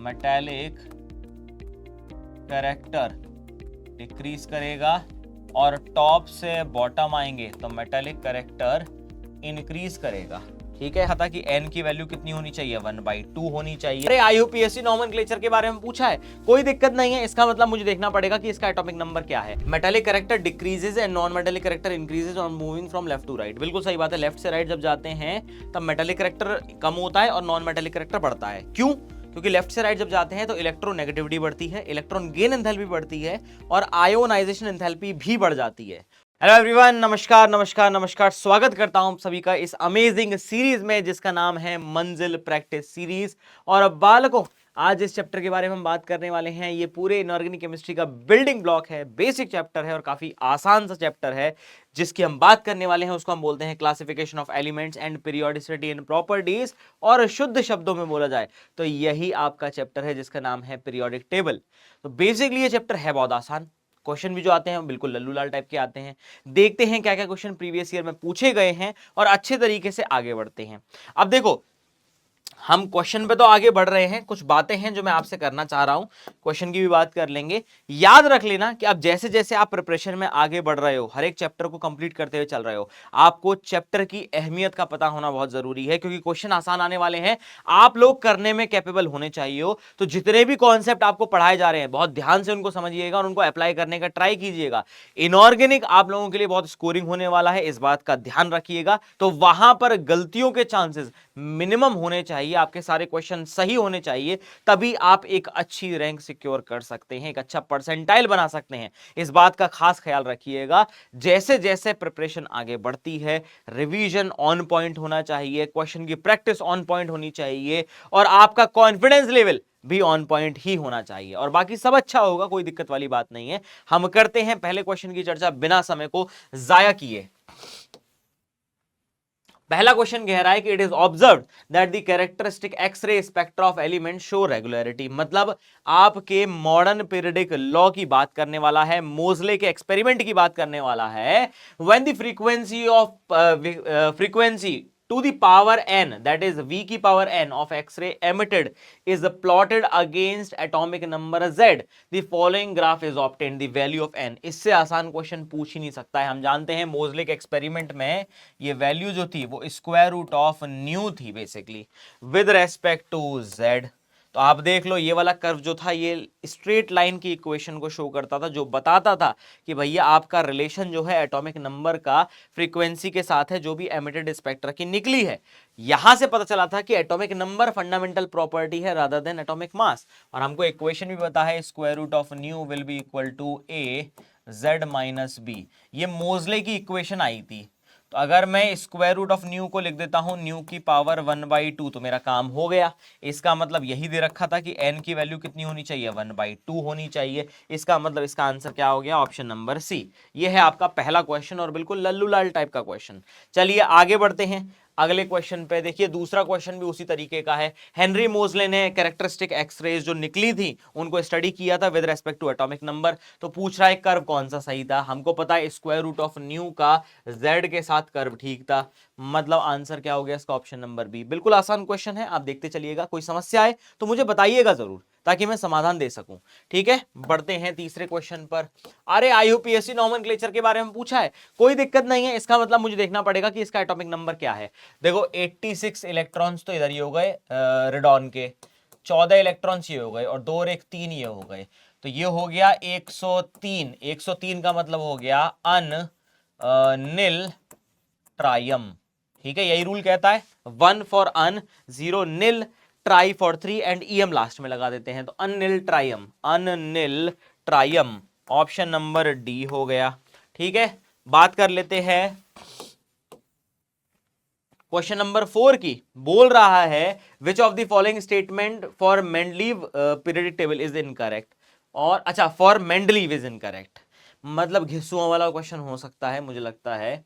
Metallic character decrease करेगा और top से बॉटम आएंगे तो मेटालिक कैरेक्टर इंक्रीज करेगा। ठीक है, था कि n की वैल्यू कितनी होनी चाहिए 1/2 होनी चाहिए। अरे IUPAC नोमेनक्लेचर के बारे में पूछा है, कोई दिक्कत नहीं है। इसका मतलब मुझे देखना पड़ेगा कि इसका एटॉमिक नंबर क्या है। Metallic character decreases and non metallic character increases on moving from left to right. बिल्कुल सही बात है, लेफ्ट से राइट जब जाते हैं तब मेटालिक कैरेक्टर कम होता है और नॉन मेटालिक कैरेक्टर बढ़ता है। क्यों? क्योंकि लेफ्ट से राइट जब जाते हैं तो इलेक्ट्रोनेगेटिविटी बढ़ती है, इलेक्ट्रॉन गेन एंथैल्पी बढ़ती है और आयोनाइजेशन एंथैल्पी भी बढ़ जाती है। हेलो एवरीवन, नमस्कार नमस्कार नमस्कार। स्वागत करता हूं सभी का इस अमेजिंग सीरीज में जिसका नाम है मंजिल प्रैक्टिस सीरीज। और अब बालकों, आज इस चैप्टर के बारे में हम बात करने वाले हैं। ये पूरे इनऑर्गेनिक केमिस्ट्री का बिल्डिंग ब्लॉक है, बेसिक चैप्टर है और काफी आसान सा चैप्टर है। जिसकी हम बात करने वाले हैं उसको हम बोलते हैं classification of elements and periodicity and properties. और शुद्ध शब्दों में बोला जाए तो यही आपका चैप्टर है जिसका नाम है पीरियोडिक टेबल। तो बेसिकली ये चैप्टर है बहुत आसान। क्वेश्चन भी जो आते हैं बिल्कुल लल्लू लाल टाइप के आते हैं। देखते हैं क्या क्या क्वेश्चन प्रीवियस ईयर में पूछे गए हैं और अच्छे तरीके से आगे बढ़ते हैं। अब देखो, हम क्वेश्चन पे तो आगे बढ़ रहे हैं, कुछ बातें हैं जो मैं आपसे करना चाह रहा हूं, क्वेश्चन की भी बात कर लेंगे। याद रख लेना कि आप जैसे जैसे आप प्रिपरेशन में आगे बढ़ रहे हो, हर एक चैप्टर को कंप्लीट करते हुए चल रहे हो, आपको चैप्टर की अहमियत का पता होना बहुत जरूरी है। क्योंकि क्वेश्चन आसान आने वाले हैं, आप लोग करने में कैपेबल होने चाहिए हो। तो जितने भी कॉन्सेप्ट आपको पढ़ाए जा रहे हैं बहुत ध्यान से उनको समझिएगा और उनको अप्लाई करने का ट्राई कीजिएगा। इनऑर्गेनिक आप लोगों के लिए बहुत स्कोरिंग होने वाला है, इस बात का ध्यान रखिएगा। तो वहां पर गलतियों के चांसेस मिनिमम होने चाहिए, आपके सारे क्वेश्चन सही होने चाहिए, तभी आप एक अच्छी रैंक सिक्योर कर सकते हैं, एक अच्छा परसेंटाइल बना सकते हैं। इस बात का खास ख्याल रखिएगा। जैसे जैसे प्रिपरेशन आगे बढ़ती है, रिवीजन ऑन पॉइंट होना चाहिए, क्वेश्चन की प्रैक्टिस ऑन पॉइंट होनी चाहिए और आपका कॉन्फिडेंस लेवल भी ऑन पॉइंट ही होना चाहिए और बाकी सब अच्छा होगा, कोई दिक्कत वाली बात नहीं है। हम करते हैं पहले क्वेश्चन की चर्चा बिना समय को जाया किए। पहला क्वेश्चन कह रहा है कि it is observed that the characteristic X-ray spectra of element show regularity. मतलब आपके मॉडर्न पीरियडिक लॉ की बात करने वाला है, मोजले के एक्सपेरिमेंट की बात करने वाला है। When the frequency to the power n, that is v की power n of x-ray emitted is plotted against atomic number z, the following graph is obtained, the value of n। इससे आसान question पूछ ही नहीं सकता है। हम जानते हैं मोजले के एक्सपेरिमेंट में ये वैल्यू जो थी वो स्क्वायर रूट ऑफ न्यू थी basically with respect to z। तो आप देख लो, ये वाला कर्व जो था ये स्ट्रेट लाइन की इक्वेशन को शो करता था, जो बताता था कि भैया आपका रिलेशन जो है एटॉमिक नंबर का फ्रीक्वेंसी के साथ है जो भी एमिटेड स्पेक्ट्रा की निकली है। यहां से पता चला था कि एटॉमिक नंबर फंडामेंटल प्रॉपर्टी है रादर देन एटॉमिक मास। और हमको इक्वेशन भी पता है, square root of nu will be equal to a z minus b. ये मोजले की इक्वेशन आई थी। तो अगर मैं स्क्वायर रूट ऑफ न्यू को लिख देता हूं न्यू की पावर 1/2 तो मेरा काम हो गया। इसका मतलब यही दे रखा था कि n की वैल्यू कितनी होनी चाहिए 1/2 होनी चाहिए। इसका मतलब इसका आंसर क्या हो गया, ऑप्शन नंबर सी। ये है आपका पहला क्वेश्चन और बिल्कुल लल्लू लाल टाइप का क्वेश्चन। चलिए आगे बढ़ते हैं अगले क्वेश्चन पे। देखिए दूसरा क्वेश्चन भी उसी तरीके का है। हेनरी मोजले ने कैरेक्टरिस्टिक एक्सरेज जो निकली थी उनको स्टडी किया था with respect to atomic number. तो पूछ रहा है कर्व कौन सा सही था। हमको पता है स्क्वायर रूट ऑफ न्यू का z के साथ कर्व ठीक था। मतलब आंसर क्या हो गया इसका, ऑप्शन नंबर बी। बिल्कुल आसान क्वेश्चन है, आप देखते चलिएगा। कोई समस्या है तो मुझे बताइएगा जरूर ताकि मैं समाधान दे सकूं। ठीक है, बढ़ते हैं तीसरे क्वेश्चन पर। अरे IUPAC नोमेनक्लेचर के बारे में पूछा है, कोई दिक्कत नहीं है। इसका मतलब मुझे देखना पड़ेगा कि इसका एटॉमिक नंबर क्या है। देखो 86 इलेक्ट्रॉन्स तो इधर ही हो गए रेडॉन के, 14 इलेक्ट्रॉन्स ये हो गए और 2 और 1 3 ये हो गए। तो ये हो गया 103। 103 का मतलब हो गया अनिल ट्राइम। ठीक है, यही रूल कहता है 1 for un, 0 nil, tri for 3 and ium last में लगा देते हैं। तो unniltrium, unniltrium, option number D हो गया। ठीक है, बात कर लेते हैं क्वेश्चन नंबर 4 की। बोल रहा है which of the following statement for Mendeleev periodic table is incorrect. और अच्छा, फॉर मेंडलीव इज इनकरेक्ट मतलब घिसुआ वाला क्वेश्चन हो सकता है मुझे लगता है।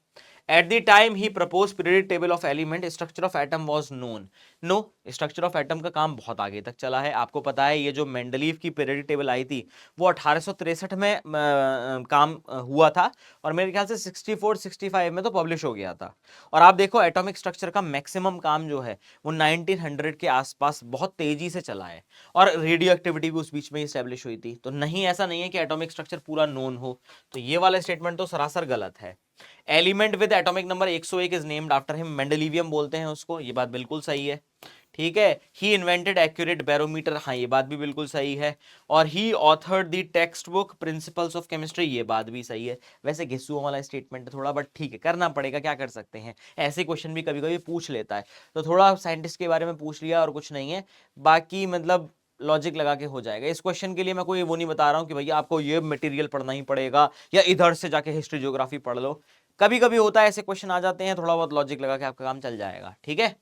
At the time he proposed periodic table of element, structure of atom was known। No, structure of atom का काम बहुत आगे तक चला है। आपको पता है ये जो मेंडलीव की पीरियडिक टेबल आई थी वो 1863 में काम हुआ था, और मेरे ख्याल से 64-65 में तो पब्लिश हो गया था। और आप देखो एटॉमिक स्ट्रक्चर का मैक्सिमम काम जो है वो 1900 के आसपास बहुत तेजी से चला है, और रेडियो एक्टिविटी भी उस बीच में स्टैब्लिश हुई थी। तो नहीं, ऐसा नहीं है कि एटॉमिक स्ट्रक्चर पूरा नोन हो, तो ये वाला स्टेटमेंट तो सरासर गलत है। Element with atomic number 101 is named after him, mendelevium बोलते हैं उसको, ये बात बिल्कुल सही है। ठीक है, ही इन्वेंटेड एक्यूरेट बैरोमीटर, हाँ ये बात भी बिल्कुल सही है। और ही authored the text book principles of chemistry, ये बात भी सही है। वैसे घिसुओं वाला स्टेटमेंट है थोड़ा, बट ठीक है, करना पड़ेगा, क्या कर सकते हैं, ऐसे क्वेश्चन भी कभी कभी पूछ लेता है, तो थोड़ा साइंटिस्ट के बारे में पूछ लिया और कुछ नहीं है, बाकी मतलब लॉजिक लगा के हो जाएगा। इस क्वेश्चन के लिए मैं कोई वो नहीं बता रहा हूँ कि भैया आपको ये मटेरियल पढ़ना ही पड़ेगा या इधर से जाके हिस्ट्री ज्योग्राफी पढ़ लो, कभी कभी होता है ऐसे क्वेश्चन आ जाते हैं, थोड़ा बहुत लॉजिक लगा के आपका काम चल जाएगा। ठीक है,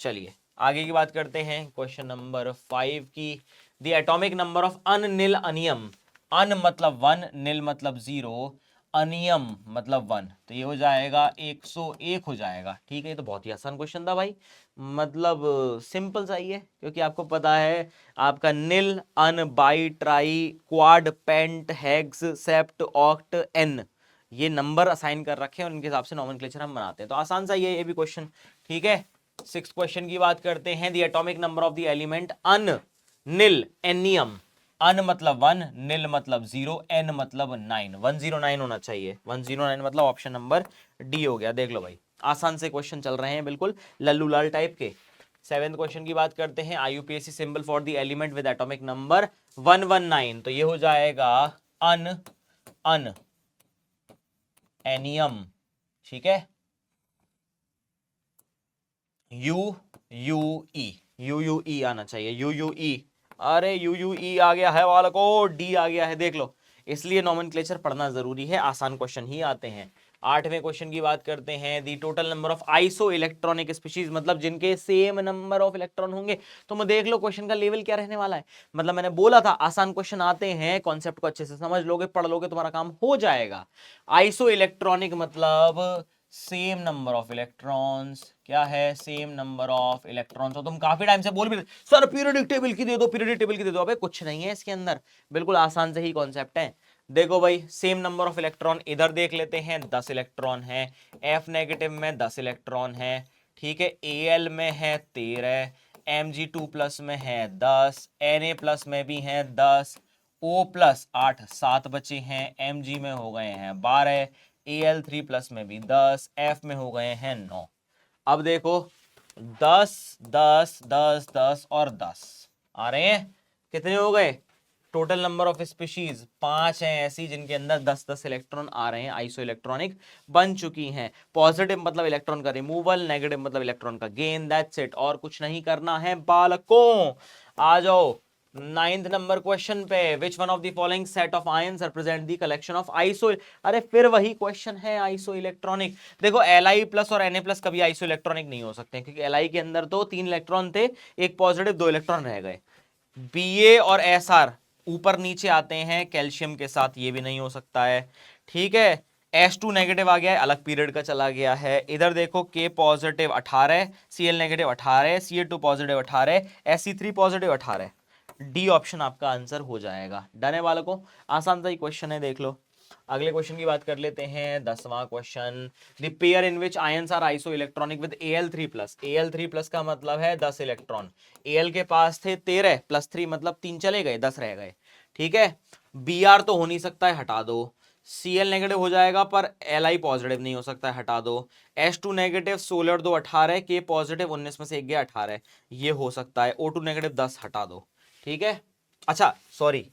चलिए आगे की बात करते हैं, क्वेश्चन नंबर 5 की। द एटॉमिक नंबर ऑफ अननिल अनियम, अन मतलब 1, निल मतलब 0, अनियम मतलब 1, तो ये हो जाएगा 101 हो जाएगा। ठीक है, ये तो बहुत ही आसान क्वेश्चन था भाई, मतलब सिंपल सा ही है, क्योंकि आपको पता है आपका nil, un, bi, tri, quad, pent, hex, sept, oct, enn, ये नंबर असाइन कर रखे हैं और इनके हिसाब से नॉमेनक्लेचर हम बनाते हैं, तो आसान सा ये भी क्वेश्चन। ठीक है, 6th क्वेश्चन की बात करते हैं। The atomic number of the element unnilennium, un मतलब 1, निल मतलब 0, एन मतलब 9, 109 होना चाहिए, 109 मतलब ऑप्शन नंबर डी हो गया। देख लो भाई, आसान से क्वेश्चन चल रहे हैं, बिल्कुल लल्लू लाल टाइप के। 7th क्वेश्चन की बात करते हैं। IUPAC symbol for the element with atomic number 119, तो ये हो जाएगा अन, अन, एनियम। ठीक है, you you E, you you ई आना चाहिए, यू यू ई, अरे यू यू ई आ गया है वाला को, डी आ गया है, देख लो, इसलिए नॉमेनक्लेचर पढ़ना जरूरी है, आसान क्वेश्चन ही आते हैं। 8वें क्वेश्चन की बात करते हैं। दी total number of iso electronic species, मतलब जिनके सेम नंबर ऑफ इलेक्ट्रॉन होंगे, तो मैं देख लो क्वेश्चन का लेवल क्या रहने वाला है। मतलब मैंने बोला था आसान क्वेश्चन आते हैं, कॉन्सेप्ट को अच्छे से समझ लोगे, पढ़ लोगे, तुम्हारा काम हो जाएगा। आइसो इलेक्ट्रॉनिक मतलब सेम नंबर ऑफ इलेक्ट्रॉन्स, क्या है, सेम नंबर ऑफ इलेक्ट्रॉन्स। तो तुम काफी टाइम से बोल भी सर पीरियडिक टेबल की दे दो, पीरियडिक टेबल की दे दो, अबे कुछ नहीं है इसके अंदर, बिल्कुल आसान से ही कॉन्सेप्ट है। देखो भाई, सेम नंबर ऑफ इलेक्ट्रॉन इधर देख लेते हैं, 10 इलेक्ट्रॉन है, एफ नेगेटिव में 10 इलेक्ट्रॉन है, ठीक है, एल में है 13, Mg2 प्लस में है 10, Na प्लस में भी है 10, O प्लस 8, 7 बचे हैं, Mg में हो गए हैं 12, Al3 प्लस में भी 10, F में हो गए हैं 9। अब देखो 10 10 10 10 और 10 आ रहे हैं, कितने हो गए, टोटल नंबर ऑफ स्पीशीज 5 हैं ऐसी जिनके अंदर 10-10 इलेक्ट्रॉन आ रहे हैं, आइसो इलेक्ट्रॉनिक बन चुकी हैं। पॉजिटिव मतलब इलेक्ट्रॉन का रिमूवल, नेगेटिव मतलब इलेक्ट्रॉन का गेन, दैट्स इट, और कुछ नहीं करना है बालकों। आ जाओ 9th नंबर क्वेश्चन पे। Which one of the following set of ions represent the collection of iso, अरे फिर वही क्वेश्चन है आइसो इलेक्ट्रॉनिक। देखो Li प्लस और Na प्लस कभी आइसो इलेक्ट्रॉनिक नहीं हो सकते, क्योंकि Li के अंदर तो 3 इलेक्ट्रॉन थे, एक पॉजिटिव 2 इलेक्ट्रॉन रह गए। Ba और Sr ऊपर नीचे आते हैं कैल्शियम के साथ, ये भी नहीं हो सकता है। ठीक है, H2 नेगेटिव आ गया है, अलग पीरियड का चला गया है। इधर देखो K positive 18, Cl negative 18, Ca2 positive 18, Sc3 positive 18, D option आपका आंसर हो जाएगा। डन है बालकों, आसान सा ही क्वेश्चन है, देख लो। अगले क्वेश्चन की बात कर लेते हैं, 10वां question. The pair in which ions are isoelectronic with Al3+, Al3+ का मतलब है 10 इलेक्ट्रॉन, Al के पास थे 13 + 3 मतलब 3 चले गए, 10 रह गए। ठीक है, Br तो हो नहीं सकता है, हटा दो। Cl नेगेटिव हो जाएगा पर Li पॉजिटिव नहीं हो सकता है, हटा दो। H2 नेगेटिव 16 और 2 18, K पॉजिटिव 19 में से एक गया 18, ये हो सकता है। O2 नेगेटिव 10, हटा दो। ठीक है, अच्छा सॉरी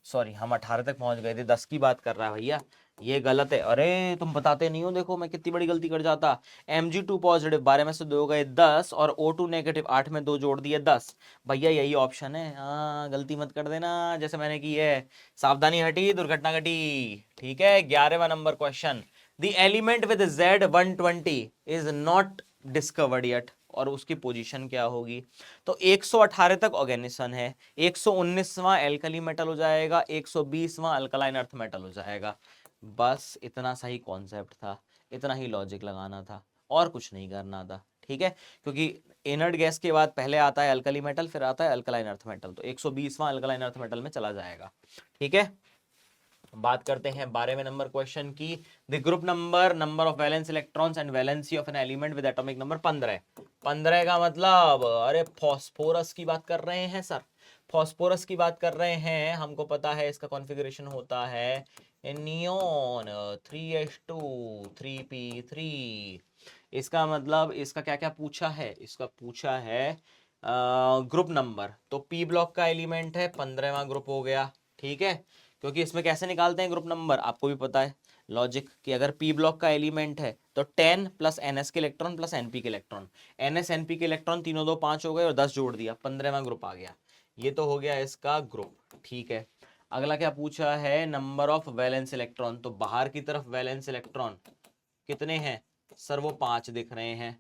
सॉरी, हम 18 तक पहुंच गए थे, 10 की बात कर रहा है भैया, ये गलत है। अरे तुम बताते नहीं हो, देखो मैं कितनी बड़ी गलती कर जाता। Mg2 पॉजिटिव 12 में से 2 गए 10, और O2 नेगेटिव 8 में 2 जोड़ दिए 10, भैया यही ऑप्शन है। हाँ, गलती मत कर देना जैसे मैंने की है, सावधानी हटी दुर्घटना घटी। ठीक है, 11वां number question. The element with Z120 is not discovered yet, और उसकी पोजीशन क्या होगी। तो 118 तक ऑर्गेनिसन है, 119वां एल्कली मेटल हो जाएगा, 120वां अल्कलाइन अर्थ मेटल हो जाएगा। बस इतना सही कॉन्सेप्ट था, इतना ही लॉजिक लगाना था, और कुछ नहीं करना था। ठीक है, क्योंकि इनर्ट गैस के बाद पहले आता है अल्कली मेटल, फिर आता है अल्कलाइन अर्थ मेटल, तो 120वां अल्कलाइन अर्थ मेटल में चला जाएगा। ठीक है, बात करते हैं 12वें नंबर क्वेश्चन की। The group number of valence electrons and valency of an element with atomic number 15। 15 का मतलब अरे फॉस्फोरस की बात कर रहे हैं सर, फॉस्फोरस की बात कर रहे हैं। हमको पता है इसका कॉन्फ़िगरेशन होता है नियोन 3s2 3p3। इसका मतलब इसका क्या क्या पूछा है, इसका पूछा है ग्रुप नंबर, तो पी ब्लॉक का एलिमेंट है, 15वां ग्रुप हो गया। ठीक है, क्योंकि इसमें कैसे निकालते हैं ग्रुप नंबर, आपको भी पता है लॉजिक, कि अगर पी ब्लॉक का एलिमेंट है तो 10 प्लस एनएस के इलेक्ट्रॉन प्लस एनपी के इलेक्ट्रॉन, एनएस एनपी के इलेक्ट्रॉन तीनों दो 5 हो गए और 10 जोड़ दिया, 15वां ग्रुप आ गया। ये तो हो गया इसका ग्रुप। ठीक है, अगला क्या पूछा है, नंबर ऑफ वैलेंस इलेक्ट्रॉन, तो बाहर की तरफ वैलेंस इलेक्ट्रॉन कितने हैं सर, वो 5 दिख रहे हैं,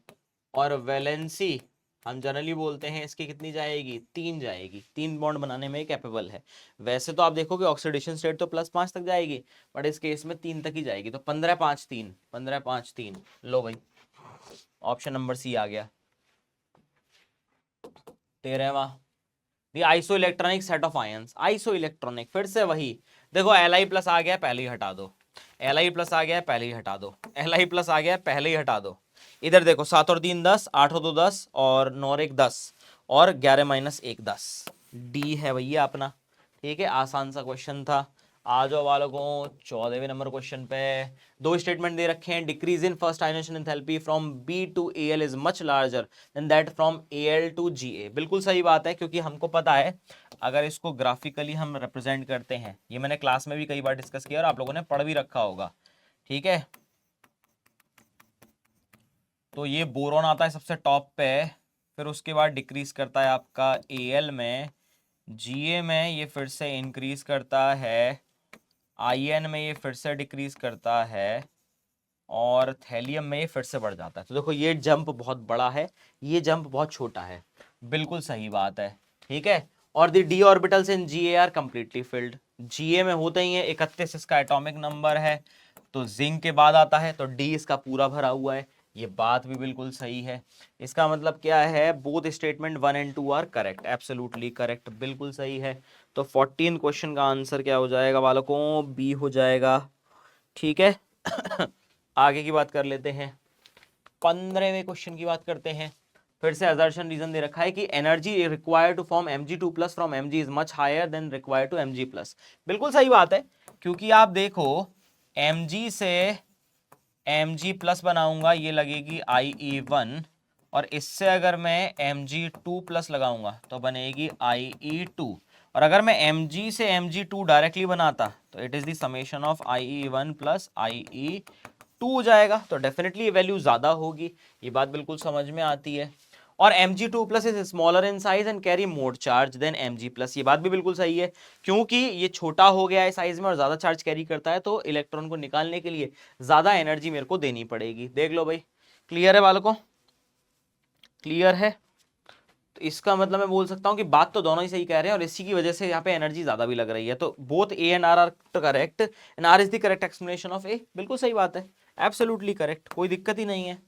और वैलेंसी हम जनरली बोलते हैं इसकी कितनी जाएगी, 3 जाएगी, 3 बॉन्ड बनाने में कैपेबल है। वैसे तो आप देखोगे ऑक्सीडेशन स्टेट तो +5 तक जाएगी, बट इस केस में 3 तक ही जाएगी, तो 15 5 3, 15 5 3, लो भाई ऑप्शन नंबर सी आ गया। 13वां, the isoelectronic set of ions, isoelectronic फिर से वही, देखो Li प्लस आ गया पहले ही हटा दो, Li प्लस आ गया पहले ही हटा दो, Li प्लस आ गया पहले ही हटा दो। इधर देखो 7 और 3 10, 8 और 2 10, और 9 और 1 10, और 11 माइनस 1 10, डी है भैया अपना। ठीक है, आसान सा क्वेश्चन था। आ जाओ बालकों 14वें नंबर क्वेश्चन पे। दो स्टेटमेंट दे रखे हैं, decrease in first ionisation enthalpy from B to Al is much larger than that from Al to Ga. बिल्कुल सही बात है, क्योंकि हमको पता है अगर इसको ग्राफिकली हम रिप्रेजेंट करते हैं, ये मैंने क्लास में भी कई बार डिस्कस किया और आप लोगों ने पढ़ भी रखा होगा। ठीक है, तो ये बोरॉन आता है सबसे टॉप पे, फिर उसके बाद डिक्रीज करता है आपका एल में, जीए में ये फिर से इंक्रीज करता है, आईएन में ये फिर से डिक्रीज करता है, और थैलियम में ये फिर से बढ़ जाता है। तो देखो ये जंप बहुत बड़ा है, ये जंप बहुत छोटा है, बिल्कुल सही बात है। ठीक है, और the d orbitals in Ga are completely filled, Ga में होते ही है 31 इसका एटॉमिक नंबर है, तो जिंक के बाद आता है, तो डी इसका पूरा भरा हुआ है, ये बात भी बिल्कुल सही है। इसका मतलब क्या है, both statement 1 and 2 are correct, absolutely correct, बिल्कुल सही है। तो 14 क्वेश्चन का आंसर क्या हो जाएगा बालकों, बी हो जाएगा। ठीक है आगे की बात कर लेते हैं, 15वें क्वेश्चन की बात करते हैं। फिर से असर्शन रीजन दे रखा है कि energy required to form Mg2+ from Mg is much higher than required to Mg+। बिल्कुल सही बात है, क्योंकि आप देखो Mg से Mg+ बनाऊंगा ये लगेगी IE1, और इससे अगर मैं Mg2+ लगाऊंगा तो बनेगी IE2, और अगर मैं Mg से Mg2 डायरेक्टली बनाता तो it is the summation of IE1 plus IE2 हो जाएगा, तो डेफिनेटली वैल्यू ज्यादा होगी, ये बात बिल्कुल समझ में आती है। और Mg2+ is smaller in size and carry more charge than Mg+, ये बात भी बिल्कुल सही है, क्योंकि ये छोटा हो गया है साइज में और ज्यादा चार्ज कैरी करता है, तो इलेक्ट्रॉन को निकालने के लिए ज्यादा एनर्जी मेरे को देनी पड़ेगी। देख लो भाई, क्लियर है बालकों, क्लियर है। तो इसका मतलब मैं बोल सकता हूँ कि बात तो दोनों ही सही कह रहे हैं, और इसी की वजह से यहाँ पे एनर्जी ज्यादा भी लग रही है, तो both A and R are correct and R is the correct explanation of A. बिल्कुल सही बात है, एब्सोल्युटली करेक्ट, कोई दिक्कत ही नहीं है।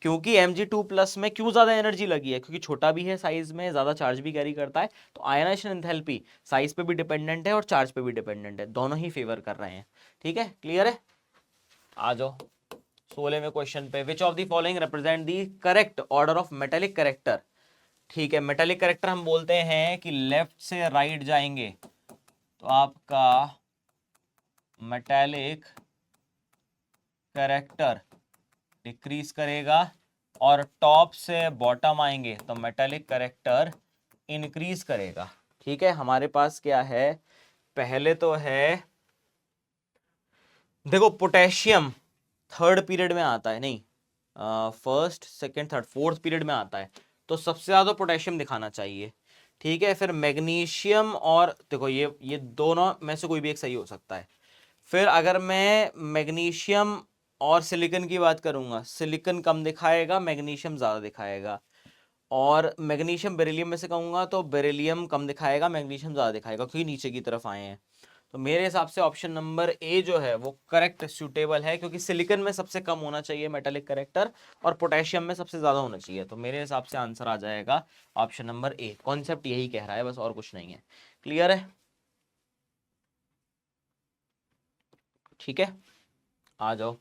क्योंकि Mg2+ में क्यों ज्यादा एनर्जी लगी है, क्योंकि छोटा भी है साइज में, ज्यादा चार्ज भी कैरी करता है, तो आयनाइजेशन एंथैल्पी साइज पे भी डिपेंडेंट है और चार्ज पे भी डिपेंडेंट है, दोनों ही फेवर कर रहे हैं। ठीक है, क्लियर है। आ जाओ 16वें क्वेश्चन पे, which of the following represent the correct order of metallic character. ठीक है, मेटेलिक करेक्टर हम बोलते हैं कि लेफ्ट से राइट जाएंगे तो आपका मेटेलिक करेक्टर डिक्रीज करेगा, और टॉप से बॉटम आएंगे तो मेटेलिक करेक्टर इंक्रीज करेगा। ठीक है, हमारे पास क्या है, पहले तो है देखो पोटेशियम थर्ड पीरियड में आता है, नहीं first second third fourth period में आता है, तो सबसे ज्यादा पोटेशियम दिखाना चाहिए। ठीक है, फिर मैग्नीशियम, और देखो ये दोनों में से कोई भी एक सही हो सकता है। फिर अगर मैं मैग्नीशियम और सिलिकॉन की बात करूंगा, सिलिकॉन कम दिखाएगा, मैग्नीशियम ज्यादा दिखाएगा, और मैग्नीशियम बेरिलियम में से कहूंगा तो बेरिलियम कम दिखाएगा, मैग्नीशियम ज्यादा दिखाएगा, क्योंकि नीचे की तरफ आए हैं। तो मेरे हिसाब से ऑप्शन नंबर ए जो है वो करेक्ट सूटेबल है, क्योंकि सिलिकॉन में सबसे कम होना चाहिए मेटालिक करेक्टर और पोटेशियम में सबसे ज्यादा होना चाहिए। तो मेरे हिसाब से आंसर आ जाएगा ऑप्शन नंबर ए। कॉन्सेप्ट यही कह रहा है बस, और कुछ नहीं है। क्लियर है? ठीक है, आ जाओ।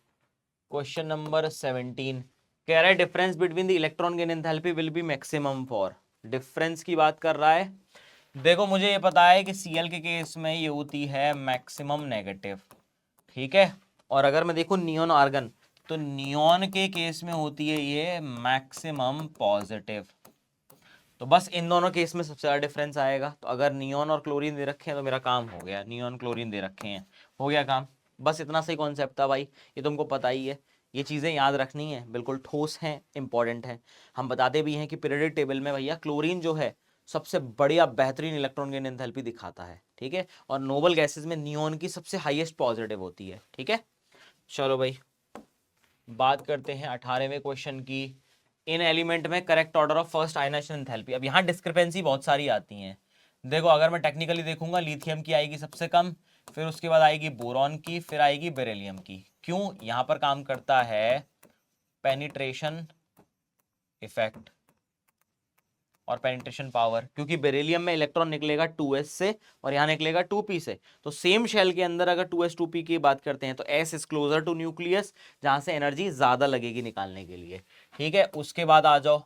क्वेश्चन नंबर 17 कह रहा है difference between the electron gain enthalpy will be maximum for. Difference की बात कर रहा है। देखो मुझे ये पता है कि Cl के केस में ये होती है मैक्सिमम नेगेटिव, ठीक है। और अगर मैं देखूं नियोन आर्गन, तो नियोन के केस में होती है ये मैक्सिमम पॉजिटिव। तो बस इन दोनों केस में सबसे ज़्यादा डिफरेंस आएगा। तो अगर नियोन और क्लोरीन दे रखे हैं तो मेरा काम हो गया, नियोन क्लोरीन दे रखे हैं, हो गया काम। बस इतना सही कॉन्सेप्ट था भाई, ये तुमको पता ही है। ये चीज़ें याद रखनी है, बिल्कुल ठोस हैं, इंपॉर्टेंट है। हम बताते भी हैं कि पीरियोडिक टेबल में भैया क्लोरीन जो है सबसे बढ़िया बेहतरीन इलेक्ट्रॉन गेन एंथैल्पी दिखाता है, ठीक है। और नोबल गैसेज में नियोन की सबसे हाईएस्ट पॉजिटिव होती है, ठीक है। चलो भाई बात करते हैं 18वें क्वेश्चन की। इन एलिमेंट में correct order of first ionization enthalpy. अब यहाँ डिस्क्रिपेंसी बहुत सारी आती हैं। देखो अगर मैं टेक्निकली देखूंगा, लिथियम की आएगी सबसे कम, फिर उसके बाद आएगी बोरॉन की, फिर आएगी बेरिलियम की। क्यों? यहाँ पर काम करता है पेनिट्रेशन इफेक्ट और पेनिट्रेशन पावर, क्योंकि बेरिलियम में इलेक्ट्रॉन निकलेगा 2s से और यहाँ निकलेगा 2p से। तो सेम शेल के अंदर अगर 2s 2p की बात करते हैं तो s is closer to nucleus, जहां से एनर्जी ज्यादा लगेगी निकालने के लिए, ठीक है। उसके बाद आ जाओ,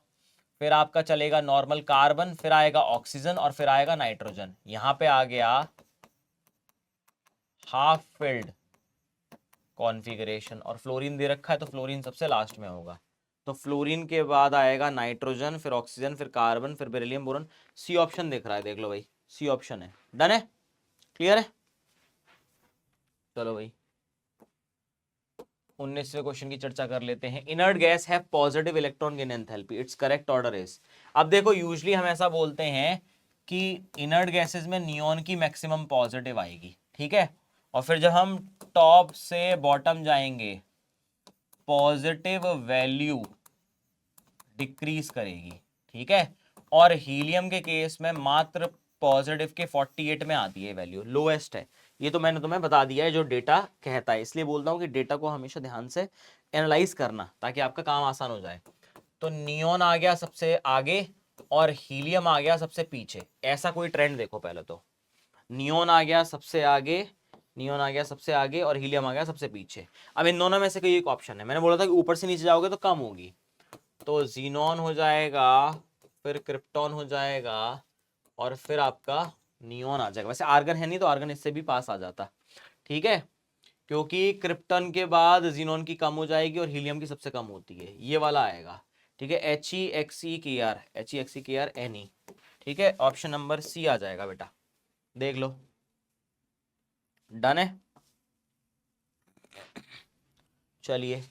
फिर आपका चलेगा नॉर्मल कार्बन, फिर आएगा ऑक्सीजन और फिर आएगा नाइट्रोजन। यहां पे आ गया हाफ फिल्ड कॉन्फ़िगरेशन, और फ्लोरीन दे रखा है तो फ्लोरीन सबसे लास्ट में होगा। तो फ्लोरीन के बाद आएगा नाइट्रोजन, फिर ऑक्सीजन, फिर कार्बन, फिर बेरिलियम बोरॉन। सी ऑप्शन दिख रहा है, देख लो भाई, सी ऑप्शन है। डन है? क्लियर है? चलो भाई 19वें क्वेश्चन की चर्चा कर लेते हैं। Inert guys have positive electron gain enthalpy, it's correct order is. अब देखो यूजुअली हम ऐसा बोलते हैं कि इनर्ट गैसेस में नियोन की मैक्सिमम पॉजिटिव आएगी, ठीक है। और फिर जब हम टॉप से बॉटम जाएंगे, पॉजिटिव वैल्यू डिक्रीज करेगी, ठीक है। और हीलियम के केस में मात्र पॉजिटिव के 48 में आती है वैल्यू, लोएस्ट है। ये तो मैंने तुम्हें बता दिया है जो डेटा कहता है, इसलिए बोलता हूँ कि डेटा को हमेशा ध्यान से एनालाइज करना ताकि आपका काम आसान हो जाए। तो नियोन आ गया सबसे आगे और हीलियम आ गया सबसे पीछे, ऐसा कोई ट्रेंड देखो। पहले तो नियोन आ गया सबसे आगे, नियोन आ गया सबसे आगे और हीलियम आ गया सबसे पीछे। अब इन दोनों में से कोई एक ऑप्शन है। मैंने बोला था कि ऊपर से नीचे जाओगे तो कम होगी, तो जीनॉन हो जाएगा, फिर क्रिप्टॉन हो जाएगा और फिर आपका नियोन आ जाएगा। वैसे आर्गन है नहीं तो आर्गन इससे भी पास आ जाता, ठीक है, क्योंकि क्रिप्टन के बाद जीनॉन की कम हो जाएगी और हीलियम की सबसे कम होती है, ये वाला आएगा, ठीक है। HEXEKR, HEXEKR NE, ठीक है। ऑप्शन नंबर सी आ जाएगा बेटा, देख लो। डन है? चलिए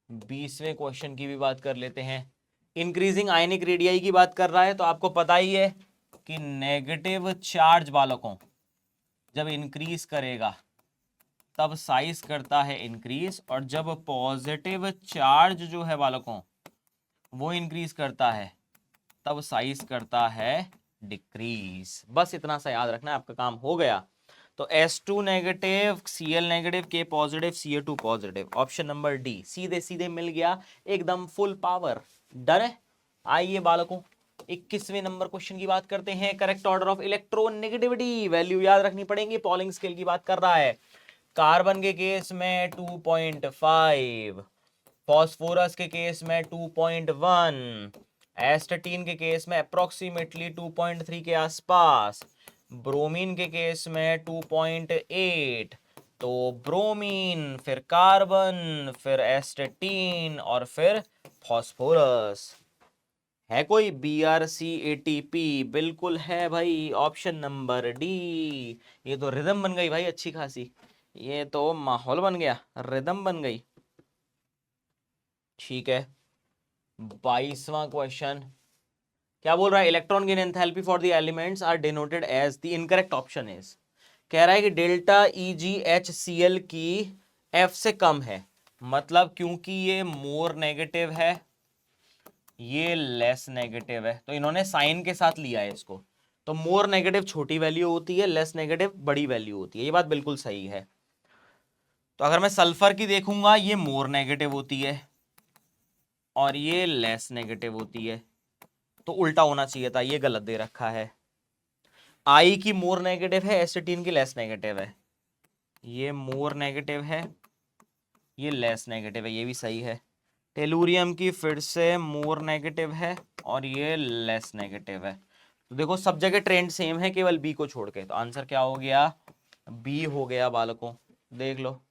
20वें क्वेश्चन की भी बात कर लेते हैं। इंक्रीजिंग आयनिक रेडियाई की बात कर रहा है, तो आपको पता ही है कि नेगेटिव चार्ज बालकों जब इंक्रीज करेगा तब साइज करता है इंक्रीज, और जब पॉजिटिव चार्ज जो है बालकों वो इंक्रीज करता है तब साइज करता है डिक्रीज। बस इतना सा याद रखना है, आपका काम हो गया। तो S2 negative, Cl negative, K positive, Ca2 positive, option number D सीधे सीधे मिल गया, एकदम फुल पावर। डन है? आइए बालकों 21वें नंबर क्वेश्चन की बात करते हैं। Correct order of electronegativity value याद रखनी पड़ेगी, पॉलिंग स्केल की बात कर रहा है। कार्बन के केस में 2.5, फॉस्फोरस के केस में 2.1, एस्टेटीन के केस में अप्रोक्सीमेटली 2.3 के आसपास, ब्रोमीन के केस में 2.8। तो ब्रोमीन, फिर कार्बन, फिर एस्टेटीन और फिर फॉस्फोरस। है कोई BrCATP? बिल्कुल है भाई, ऑप्शन नंबर डी। ये तो रिदम बन गई भाई अच्छी खासी, ये तो माहौल बन गया, रिदम बन गई, ठीक है। 22वां क्वेश्चन क्या बोल रहा है? Electron gain enthalpy for the elements are denoted as, the incorrect option is, कह रहा है कि डेल्टा EgHCl की F से कम है। मतलब क्योंकि ये मोर नेगेटिव है, ये लेस नेगेटिव है, तो इन्होंने साइन के साथ लिया है इसको। तो मोर नेगेटिव छोटी वैल्यू होती है, लेस नेगेटिव बड़ी वैल्यू होती है, ये बात बिल्कुल सही है। तो अगर मैं सल्फर की देखूंगा, ये मोर नेगेटिव होती है और ये लेस नेगेटिव होती है, तो उल्टा होना चाहिए था, ये गलत दे रखा है। आई की मोर नेगेटिव है, एसिटीन की लेस नेगेटिव है, ये मोर नेगेटिव है, ये लेस नेगेटिव है, ये भी सही है। टेलुरियम की फिर से मोर नेगेटिव है और ये लेस नेगेटिव है। तो देखो सब जगह ट्रेंड सेम है, केवल बी को छोड़ के, तो आंसर क्या हो गया, बी हो गया बालकों, देख लो।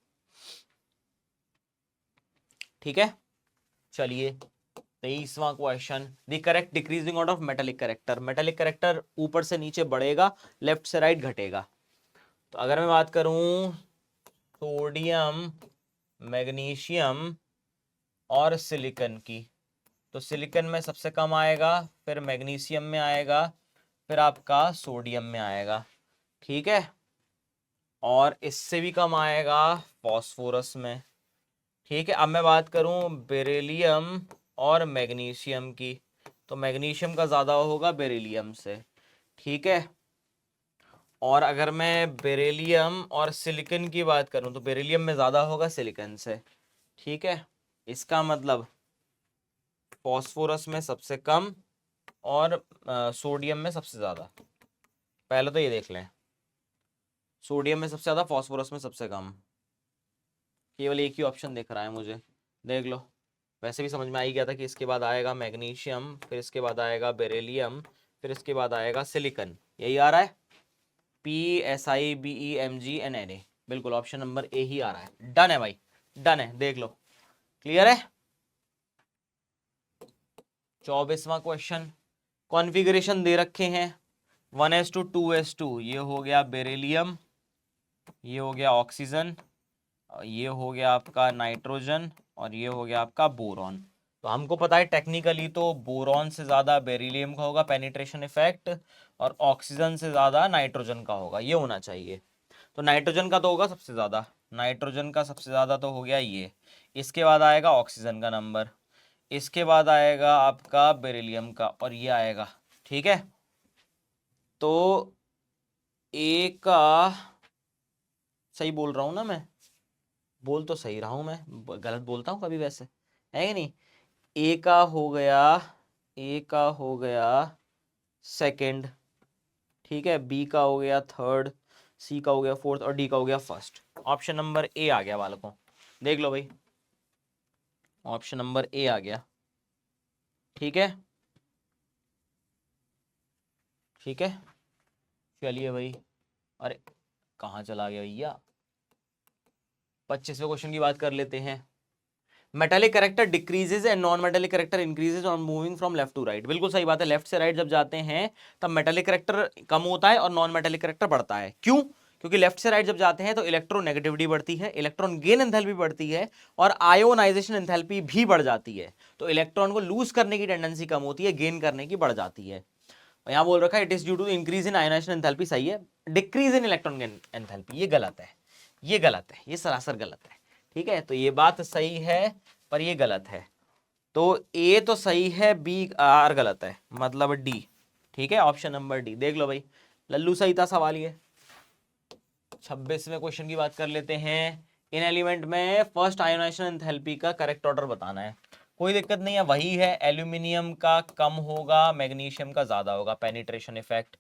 ठीक है, चलिए 23वां question, the correct decreasing order of metallic character. Metallic character ऊपर से नीचे बढ़ेगा, लेफ्ट से राइट घटेगा। तो अगर मैं बात करूं सोडियम, मैग्नीशियम और सिलिकॉन की, तो सिलिकॉन में सबसे कम आएगा, फिर मैग्नीशियम में आएगा, फिर आपका सोडियम में आएगा। ठीक है, और इससे भी कम आएगा फॉस्फोरस में। ठीक है, अब मैं बात करूं बेरिलियम और मैग्नीशियम की, तो मैग्नीशियम का ज़्यादा होगा बेरिलियम से। ठीक है, और अगर मैं बेरिलियम और सिलिकॉन की बात करूं, तो बेरिलियम में ज़्यादा होगा सिलिकॉन से। ठीक है, इसका मतलब फॉस्फोरस में सबसे कम और सोडियम में सबसे ज़्यादा। पहले तो ये देख लें, सोडियम में सबसे ज़्यादा, फॉस्फोरस में सबसे कम। केवल एक ही ऑप्शन दिख रहा है मुझे, देख लो। वैसे भी समझ में आ ही गया था कि इसके बाद आएगा मैग्नीशियम, फिर इसके बाद आएगा बेरिलियम, फिर इसके बाद आएगा सिलिकॉन। यही आ रहा है, PSIBEMGNNA, बिल्कुल ऑप्शन नंबर ए ही आ रहा है। डन है भाई, डन है, देख लो, क्लियर है। 24वां क्वेश्चन, कॉन्फ़िगरेशन दे रखे हैं 1s2 2s2, ये हो गया बेरिलियम, ये हो गया ऑक्सीजन, ये हो गया आपका नाइट्रोजन, और ये हो गया आपका बोरॉन। तो हमको पता है टेक्निकली तो बोरॉन से ज़्यादा बेरिलियम का होगा पेनिट्रेशन इफेक्ट, और ऑक्सीजन से ज़्यादा नाइट्रोजन का होगा, ये होना चाहिए। तो नाइट्रोजन का तो होगा सबसे ज़्यादा, नाइट्रोजन का सबसे ज़्यादा तो हो गया ये। इसके बाद आएगा ऑक्सीजन का नंबर, इसके बाद आएगा आपका बेरिलियम का, और ये आएगा। ठीक है, तो ए का, सही बोल रहा हूँ ना मैं, बोल तो सही रहा हूँ मैं, गलत बोलता हूँ कभी वैसे, है कि नहीं। ए का हो गया, ए का हो गया सेकंड, ठीक है, बी का हो गया थर्ड, सी का हो गया फोर्थ, और डी का हो गया फर्स्ट। ऑप्शन नंबर ए आ गया बालकों, देख लो भाई, ऑप्शन नंबर ए आ गया। ठीक है, ठीक है, चलिए भाई, अरे कहाँ चला गया भैया। 25वें क्वेश्चन की बात कर लेते हैं। Metallic character decreases and non metallic character increases on moving from left to right. बिल्कुल सही बात है, लेफ्ट से राइट जब जाते हैं तब मेटालिक करेक्टर कम होता है और नॉन मेटालिक करेक्टर बढ़ता है। क्यों? क्योंकि लेफ्ट से राइट जब जाते हैं तो इलेक्ट्रोनेगेटिविटी बढ़ती है, इलेक्ट्रॉन गेन एंथैल्पी बढ़ती है, और आयोनाइजेशन एंथैल्पी भी बढ़ जाती है। तो इलेक्ट्रॉन को लूज करने की टेंडेंसी कम होती है, गेन करने की बढ़ जाती है। यहाँ बोल रखा है it is due to increase in ionization enthalpy, सही है। Decrease in electron gain enthalpy, ये गलत है, ये गलत है, ये सरासर गलत है। ठीक है, तो ये बात सही है पर ये गलत है। तो ए तो सही है, बी आर गलत है, मतलब डी। ठीक है, ऑप्शन नंबर डी, देख लो भाई, लल्लू सही था सवाल ये। 26वें क्वेश्चन की बात कर लेते हैं। इन एलिमेंट में फर्स्ट आयोनाइजेशन एंथैल्पी का करेक्ट ऑर्डर बताना है। कोई दिक्कत नहीं है, वही है, एल्यूमिनियम का कम होगा, मैग्नीशियम का ज्यादा होगा पेनिट्रेशन इफेक्ट।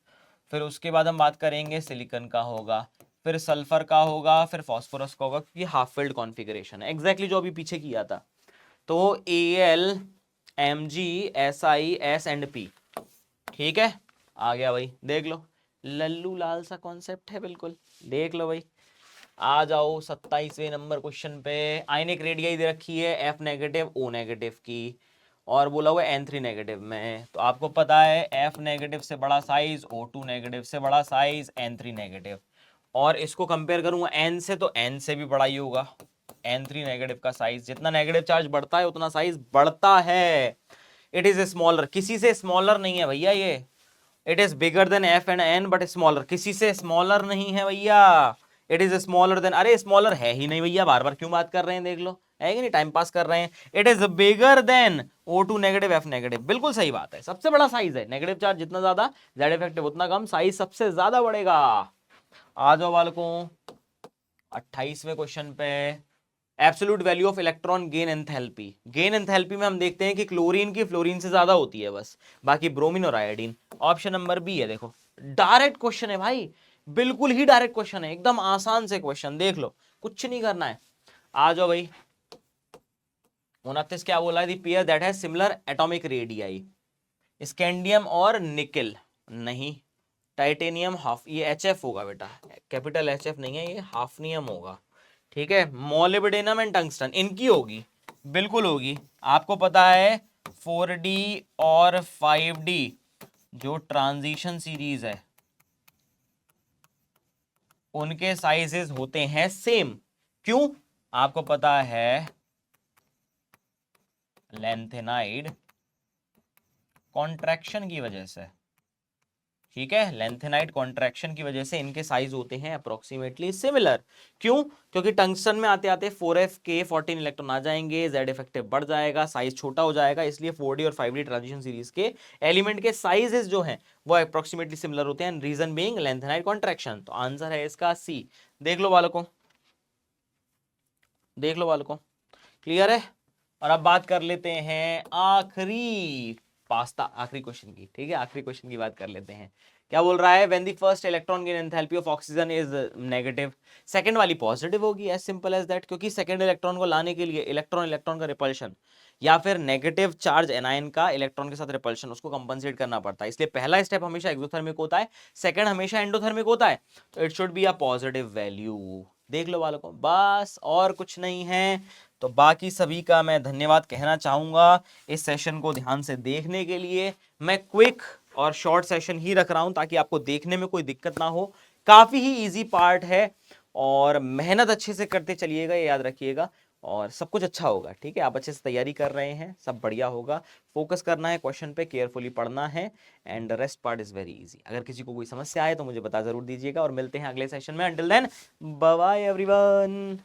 फिर उसके बाद हम बात करेंगे सिलिकॉन का होगा, फिर सल्फर का होगा, फिर फास्फोरस का होगा, क्योंकि हाफ फिल्ड कॉन्फ़िगरेशन है, एग्जैक्टली जो अभी पीछे किया था। तो Al, Mg, Si, S and P। ठीक है, आ गया भाई, देख लो, लल्लू लाल सा कॉन्सेप्ट है बिल्कुल, देख लो भाई। आ जाओ 27वें नंबर क्वेश्चन पे। आयनिक रेडियाई दे रखी है F नेगेटिव O नेगेटिव की, और बोला हुआ N3 नेगेटिव में। तो आपको पता है F नेगेटिव से बड़ा साइज, O2 नेगेटिव से बड़ा साइज, N3 नेगेटिव। और इसको कंपेयर करूंगा N से, तो N से भी बड़ा ही होगा। N3 नेगेटिव का साइज, जितना नेगेटिव चार्ज बढ़ता है उतना साइज बढ़ता है। इट इज स्मॉलर, किसी से स्मॉलर नहीं है भैया ये। It is bigger than F and N but smaller, किसी से स्मॉलर नहीं है भैया। इट इज स्मॉलर देन, अरे स्मॉलर है ही नहीं भैया, बार बार क्यों बात कर रहे हैं, देख लो, है कि नहीं, टाइम पास कर रहे हैं। It is bigger than O2 negative F negative, बिल्कुल सही बात है, सबसे बड़ा साइज है, नेगेटिव चार्ज जितना ज्यादा जेड इफेक्टिव उतना कम, साइज सबसे ज्यादा बढ़ेगा। आ जाओ बालकों 28वें क्वेश्चन पे, absolute value of electron gain enthalpy. Gain enthalpy में हम देखते हैं कि क्लोरीन की फ्लोरीन से ज्यादा होती है बस, बाकी ब्रोमीन और आयोडीन। ऑप्शन नंबर बी है, देखो डायरेक्ट क्वेश्चन है भाई, बिल्कुल ही डायरेक्ट क्वेश्चन है, एकदम आसान से क्वेश्चन, देख लो कुछ नहीं करना है। आ जाओ भाई 29 क्या बोला है, the pair that has similar atomic radii, scandium और निकल, नहीं टाइटेनियम हाफ, ये HF होगा बेटा, कैपिटल HF नहीं है, ये हाफनियम होगा, ठीक है। मोलिब्डेनम एंड टंगस्टन, इनकी होगी, बिल्कुल होगी। आपको पता है 4D और 5D जो ट्रांजिशन सीरीज है उनके साइजेस होते हैं सेम, क्यों? आपको पता है लेंथेनाइड कॉन्ट्रैक्शन की वजह से, ठीक है, लेंथेनाइड कॉन्ट्रैक्शन की वजह से इनके साइज होते हैं अप्रोक्सीमेटली सिमिलर। क्यों? क्योंकि टंगस्टन में आते आते 4F के 14 इलेक्ट्रॉन आ जाएंगे, जेड इफेक्टिव बढ़ जाएगा, साइज छोटा हो जाएगा, इसलिए 4D और 5D ट्रांजिशन सीरीज के एलिमेंट के साइजेस जो हैं वो अप्रोक्सीमेटली सिमिलर होते हैं, रीजन बीइंग लेंथेनाइड कॉन्ट्रैक्शन। तो आंसर है इसका सी। देख लो बालकों, देख लो बालकों, क्लियर है। और अब बात कर लेते हैं आखिरी पास्ता, आखिरी क्वेश्चन की, ठीक है, आखिरी क्वेश्चन की बात कर लेते हैं। क्या बोल रहा है, when the first electron gain enthalpy of oxygen is negative, second वाली पॉजिटिव होगी, एज सिंपल एज दैट, क्योंकि सेकंड इलेक्ट्रॉन को लाने के लिए इलेक्ट्रॉन इलेक्ट्रॉन का रिपल्शन या फिर नेगेटिव चार्ज एनायन का इलेक्ट्रॉन के साथ रिपल्शन उसको कंपनसेट करना पड़ता है, इसलिए पहला स्टेप हमेशा एक्सोथर्मिक होता है, सेकंड हमेशा एंडोथर्मिक होता है, तो it should be a positive value. देख लो बालकों, बस और कुछ नहीं है। तो बाकी सभी का मैं धन्यवाद कहना चाहूंगा इस सेशन को ध्यान से देखने के लिए। मैं क्विक और शॉर्ट सेशन ही रख रहा हूं ताकि आपको देखने में कोई दिक्कत ना हो, काफी ही इजी पार्ट है और मेहनत अच्छे से करते चलिएगा, ये याद रखिएगा, और सब कुछ अच्छा होगा, ठीक है। आप अच्छे से तैयारी कर रहे हैं, सब बढ़िया होगा, फोकस करना है क्वेश्चन पे, केयरफुली पढ़ना है, and rest part is very easy. अगर किसी को कोई समस्या आए तो मुझे बता जरूर दीजिएगा, और मिलते हैं अगले सेशन में। Until then bye bye everyone.